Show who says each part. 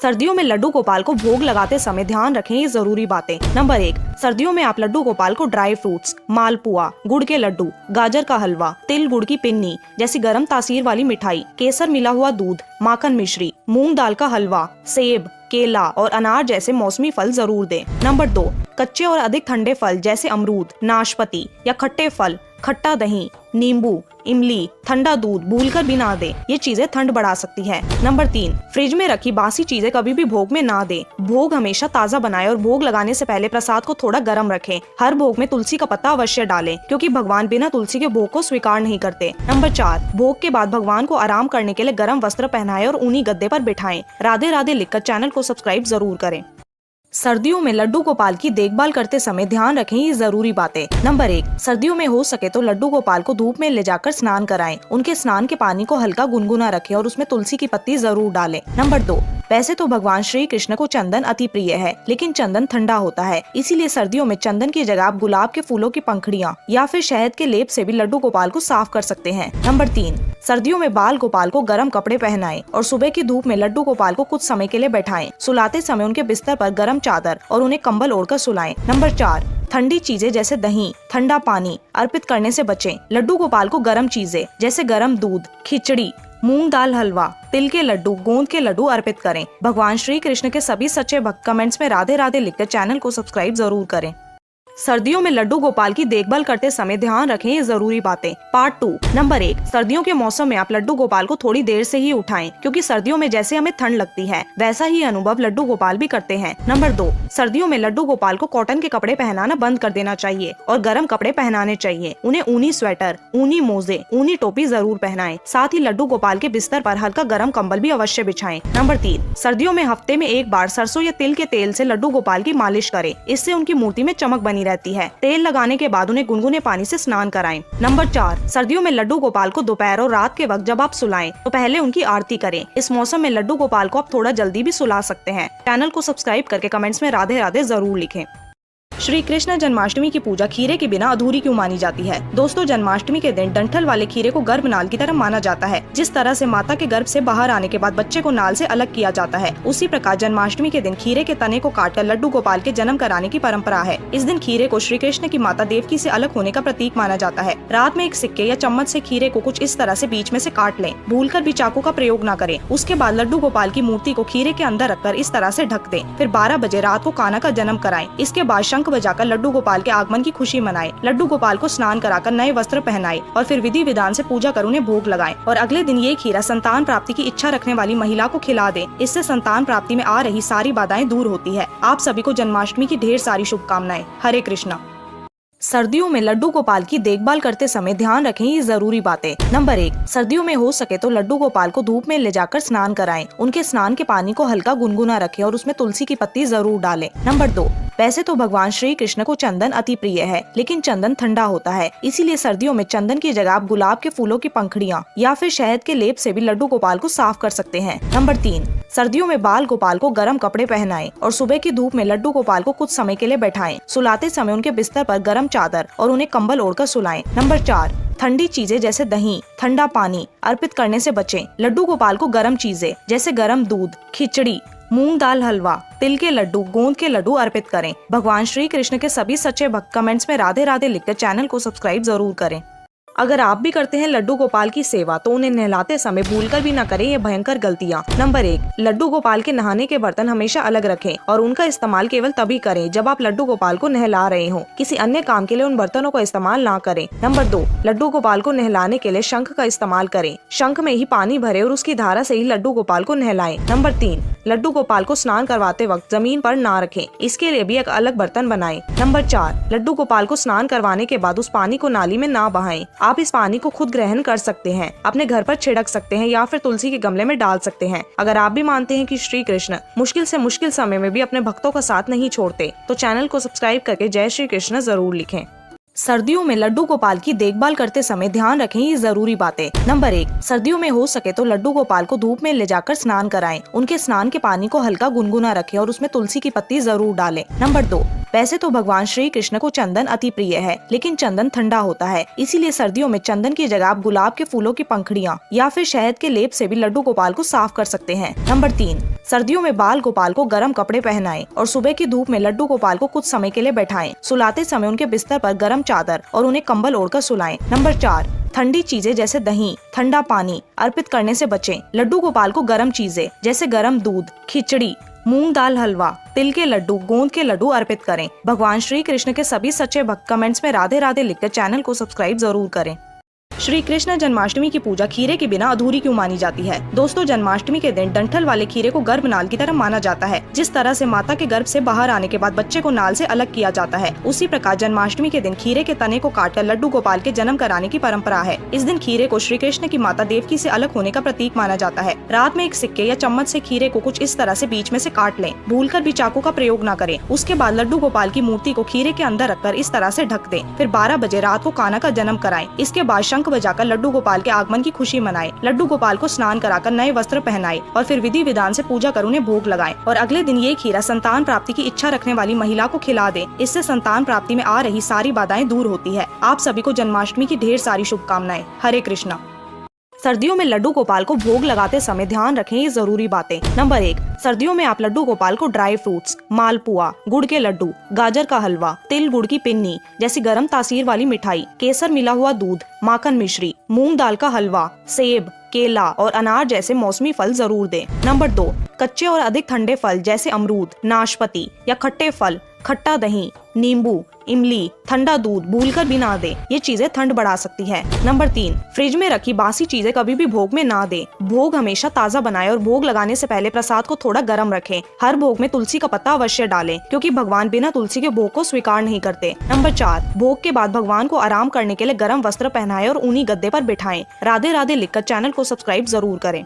Speaker 1: सर्दियों में लड्डू गोपाल को भोग लगाते समय ध्यान रखें ये जरूरी बातें। नंबर 1, सर्दियों में आप लड्डू गोपाल को ड्राई फ्रूट्स, मालपुआ, गुड़ के लड्डू, गाजर का हलवा, तिल गुड़ की पिन्नी जैसी गर्म तासीर वाली मिठाई, केसर मिला हुआ दूध, माखन मिश्री, मूंग दाल का हलवा, सेब, केला और अनार जैसे मौसमी फल जरूर दें। नंबर 2, कच्चे और अधिक ठंडे फल जैसे अमरूद, नाशपाती या खट्टे फल, खट्टा दही, नींबू, इमली, ठंडा दूध भूलकर भी ना दे, ये चीजें ठंड बढ़ा सकती है। नंबर 3, फ्रिज में रखी बासी चीजें कभी भी भोग में ना दे। भोग हमेशा ताज़ा बनाएं और भोग लगाने से पहले प्रसाद को थोड़ा गर्म रखें। हर भोग में तुलसी का पत्ता अवश्य डालें, क्योंकि भगवान बिना तुलसी के भोग को स्वीकार नहीं करते। नंबर 4, भोग के बाद भगवान को आराम करने के लिए गर्म वस्त्र पहनाएं और ऊनी गद्दे पर बिठाएं। राधे राधे लिखकर चैनल को सब्सक्राइब जरूर करें। सर्दियों में लड्डू गोपाल की देखभाल करते समय ध्यान रखें ये जरूरी बातें। नंबर 1, सर्दियों में हो सके तो लड्डू गोपाल को धूप में ले जाकर स्नान कराएं। उनके स्नान के पानी को हल्का गुनगुना रखें और उसमें तुलसी की पत्ती जरूर डालें। नंबर 2, वैसे तो भगवान श्री कृष्ण को चंदन अति प्रिय है, लेकिन चंदन ठंडा होता है, इसीलिए सर्दियों में चंदन की जगह आप गुलाब के फूलों की पंखुड़ियाँ या फिर शहद के लेप से भी लड्डू गोपाल को साफ कर सकते हैं। नंबर 3, सर्दियों में बाल गोपाल को गर्म कपड़े पहनाएं और सुबह की धूप में लड्डू गोपाल को कुछ समय के लिए बैठाएं। सुलाते समय उनके बिस्तर पर गर्म चादर और उन्हें कंबल ओढ़कर सुलाएं। नंबर 4, ठंडी चीजें जैसे दही, ठंडा पानी अर्पित करने से बचें। लड्डू गोपाल को गर्म चीजें जैसे गर्म दूध, खिचड़ी, मूंग दाल हलवा, तिल के लड्डू, गोंद के लड्डू अर्पित करें। भगवान श्री कृष्ण के सभी सच्चे भक्त कमेंट्स में राधे राधे लिखकर चैनल को सब्सक्राइब जरूर करें। सर्दियों में लड्डू गोपाल की देखभाल करते समय ध्यान रखें ये जरूरी बातें। पार्ट 2। नंबर 1, सर्दियों के मौसम में आप लड्डू गोपाल को थोड़ी देर से ही उठाएं, क्योंकि सर्दियों में जैसे हमें ठंड लगती है वैसा ही अनुभव लड्डू गोपाल भी करते हैं। नंबर 2, सर्दियों में लड्डू गोपाल को कॉटन के कपड़े पहनाना बंद कर देना चाहिए और गर्म कपड़े पहनाने चाहिए। उन्हें ऊनी स्वेटर, ऊनी मोजे, ऊनी टोपी जरूर पहनाएं। साथ ही लड्डू गोपाल के बिस्तर पर हल्का गर्म कंबल भी अवश्य बिछाएं। नंबर 3, सर्दियों में हफ्ते में एक बार सरसों या तिल के तेल से लड्डू गोपाल की मालिश करें, इससे उनकी मूर्ति में चमक बनी रहती है। तेल लगाने के बाद उन्हें गुनगुने पानी से स्नान कराएं। नंबर 4, सर्दियों में लड्डू गोपाल को दोपहर और रात के वक्त जब आप सुलाएं तो पहले उनकी आरती करें। इस मौसम में लड्डू गोपाल को आप थोड़ा जल्दी भी सुला सकते हैं। चैनल को सब्सक्राइब करके कमेंट्स में राधे राधे जरूर लिखें। श्री कृष्ण जन्माष्टमी की पूजा खीरे के बिना अधूरी क्यों मानी जाती है? दोस्तों, जन्माष्टमी के दिन डंठल वाले खीरे को गर्भनाल की तरह माना जाता है। जिस तरह से माता के गर्भ से बाहर आने के बाद बच्चे को नाल से अलग किया जाता है, उसी प्रकार जन्माष्टमी के दिन खीरे के तने को काटकर लड्डू गोपाल के जन्म कराने की परंपरा है। इस दिन खीरे को श्री कृष्ण की माता देवकी से अलग होने का प्रतीक माना जाता है। रात में एक सिक्के या चम्मच से खीरे को कुछ इस तरह से बीच में से काट लें। भूलकर भी चाकू का प्रयोग न करें। उसके बाद लड्डू गोपाल की मूर्ति को खीरे के अंदर रखकर इस तरह से ढक दें। फिर 12 बजे रात को कान्हा का जन्म कराएं। इसके बाद शंख बजाकर लड्डू गोपाल के आगमन की खुशी मनाएं। लड्डू गोपाल को स्नान कराकर नए वस्त्र पहनाएं और फिर विधि विधान से पूजा कर उन्हें भोग लगाएं। और अगले दिन ये खीरा संतान प्राप्ति की इच्छा रखने वाली महिला को खिला दें। इससे संतान प्राप्ति में आ रही सारी बाधाएं दूर होती है। आप सभी को जन्माष्टमी की ढेर सारी शुभकामनाएं। हरे कृष्णा। सर्दियों में लड्डू गोपाल की देखभाल करते समय ध्यान रखें ये जरूरी बातें। नंबर 1, सर्दियों में हो सके तो लड्डू गोपाल को धूप में ले जाकर स्नान कराएं। उनके स्नान के पानी को हल्का गुनगुना रखें और उसमें तुलसी की पत्ती जरूर डालें। नंबर 2, वैसे तो भगवान श्री कृष्ण को चंदन अति प्रिय है, लेकिन चंदन ठंडा होता है, इसीलिए सर्दियों में चंदन की जगह आप गुलाब के फूलों की पंखुड़ियाँ या फिर शहद के लेप से भी लड्डू गोपाल को साफ कर सकते हैं। नंबर 3, सर्दियों में बाल गोपाल को गर्म कपड़े पहनाएं और सुबह की धूप में लड्डू गोपाल को कुछ समय के लिए बैठाएं। सुलाते समय उनके बिस्तर पर गर्म चादर और उन्हें कंबल ओढ़कर सुलाएं। नंबर 4, ठंडी चीजें जैसे दही, ठंडा पानी अर्पित करने से बचें। लड्डू गोपाल को गर्म चीजें जैसे गर्म दूध, खिचड़ी, मूंग दाल हलवा, तिल के लड्डू, गोंद के लड्डू अर्पित करें। भगवान श्री कृष्ण के सभी सच्चे भक्त कमेंट्स में राधे राधे लिखकर चैनल को सब्सक्राइब जरूर करें। अगर आप भी करते हैं लड्डू गोपाल की सेवा तो उन्हें नहलाते समय भूलकर भी न करें ये भयंकर गलतियाँ। नंबर 1, लड्डू गोपाल के नहाने के बर्तन हमेशा अलग रखें और उनका इस्तेमाल केवल तभी करें जब आप लड्डू गोपाल को नहला रहे हो। किसी अन्य काम के लिए उन बर्तनों का इस्तेमाल ना करें। नंबर 2, लड्डू गोपाल को नहलाने के लिए शंख का इस्तेमाल करें। शंख में ही पानी भरे और उसकी धारा से ही लड्डू गोपाल को नहलाएं। नंबर 3, लड्डू गोपाल को स्नान करवाते वक्त जमीन पर ना रखें, इसके लिए भी एक अलग बर्तन बनाएं। नंबर 4, लड्डू गोपाल को स्नान करवाने के बाद उस पानी को नाली में ना बहाएं। आप इस पानी को खुद ग्रहण कर सकते हैं, अपने घर पर छिड़क सकते हैं या फिर तुलसी के गमले में डाल सकते हैं। अगर आप भी मानते हैं कि श्री कृष्ण मुश्किल से मुश्किल समय में भी अपने भक्तों का साथ नहीं छोड़ते तो चैनल को सब्सक्राइब करके जय श्री कृष्ण जरूर लिखें। सर्दियों में लड्डू गोपाल की देखभाल करते समय ध्यान रखें ये जरूरी बातें। नंबर 1, सर्दियों में हो सके तो लड्डू गोपाल को धूप में ले जाकर स्नान कराएं। उनके स्नान के पानी को हल्का गुनगुना रखें और उसमें तुलसी की पत्ती जरूर डालें। नंबर 2, वैसे तो भगवान श्री कृष्ण को चंदन अति प्रिय है, लेकिन चंदन ठंडा होता है, इसीलिए सर्दियों में चंदन की जगह आप गुलाब के फूलों की पंखुड़ियाँ या फिर शहद के लेप से भी लड्डू गोपाल को साफ कर सकते हैं। नंबर 3, सर्दियों में बाल गोपाल को गर्म कपड़े पहनाएं और सुबह की धूप में लड्डू गोपाल को कुछ समय के लिए बैठाएं। सुलाते समय उनके बिस्तर पर गर्म चादर और उन्हें कंबल ओढ़कर सुलाएं। नंबर 4, ठंडी चीजें जैसे दही, ठंडा पानी अर्पित करने से बचें। लड्डू गोपाल को गर्म चीजें जैसे गर्म दूध, खिचड़ी, मूंग दाल हलवा, तिल के लड्डू, गोंद के लड्डू अर्पित करें। भगवान श्री कृष्ण के सभी सच्चे भक्त कमेंट्स में राधे राधे लिखकर चैनल को सब्सक्राइब जरूर करें। श्री कृष्ण जन्माष्टमी की पूजा खीरे के बिना अधूरी क्यों मानी जाती है? दोस्तों, जन्माष्टमी के दिन डंठल वाले खीरे को गर्भनाल की तरह माना जाता है। जिस तरह से माता के गर्भ से बाहर आने के बाद बच्चे को नाल से अलग किया जाता है, उसी प्रकार जन्माष्टमी के दिन खीरे के तने को काटकर लड्डू गोपाल के जन्म कराने की परंपरा है। इस दिन खीरे को श्री कृष्ण की माता देवकी से अलग होने का प्रतीक माना जाता है। रात में एक सिक्के या चम्मच से खीरे को कुछ इस तरह से बीच में से काट लें। भूलकर भी चाकू का प्रयोग न करें। उसके बाद लड्डू गोपाल की मूर्ति को खीरे के अंदर रखकर इस तरह से ढक दें। फिर 12 बजे रात को कान्हा का जन्म कराएं। इसके बाद शंख बजाकर लड्डू गोपाल के आगमन की खुशी मनाएं। लड्डू गोपाल को स्नान कराकर नए वस्त्र पहनाएं और फिर विधि विधान से पूजा कर उन्हें भोग लगाएं और अगले दिन ये खीरा संतान प्राप्ति की इच्छा रखने वाली महिला को खिला दें। इससे संतान प्राप्ति में आ रही सारी बाधाएं दूर होती है। आप सभी को जन्माष्टमी की ढेर सारी शुभकामनाएं। हरे कृष्णा। सर्दियों में लड्डू गोपाल को भोग लगाते समय ध्यान रखें ये जरूरी बातें। नंबर 1, सर्दियों में आप लड्डू गोपाल को ड्राई फ्रूट्स, मालपुआ, गुड़ के लड्डू, गाजर का हलवा, तिल गुड़ की पिन्नी जैसी गर्म तासीर वाली मिठाई, केसर मिला हुआ दूध, माखन मिश्री, मूंग दाल का हलवा, सेब, केला और अनार जैसे मौसमी फल जरूर दें। नंबर 2, कच्चे और अधिक ठंडे फल जैसे अमरूद, नाशपाती या खट्टे फल, खट्टा दही, नींबू, इमली, ठंडा दूध भूलकर भी ना दें। ये चीजें ठंड बढ़ा सकती है। नंबर 3, फ्रिज में रखी बासी चीजें कभी भी भोग में ना दें। भोग हमेशा ताज़ा बनाएं और भोग लगाने से पहले प्रसाद को थोड़ा गर्म रखें। हर भोग में तुलसी का पत्ता अवश्य डालें, क्योंकि भगवान बिना तुलसी के भोग को स्वीकार नहीं करते। नंबर 4, भोग के बाद भगवान को आराम करने के लिए गर्म वस्त्र पहनाएं और ऊनी गद्दे पर बिठाएं। राधे राधे लिखकर चैनल को सब्सक्राइब जरूर करें।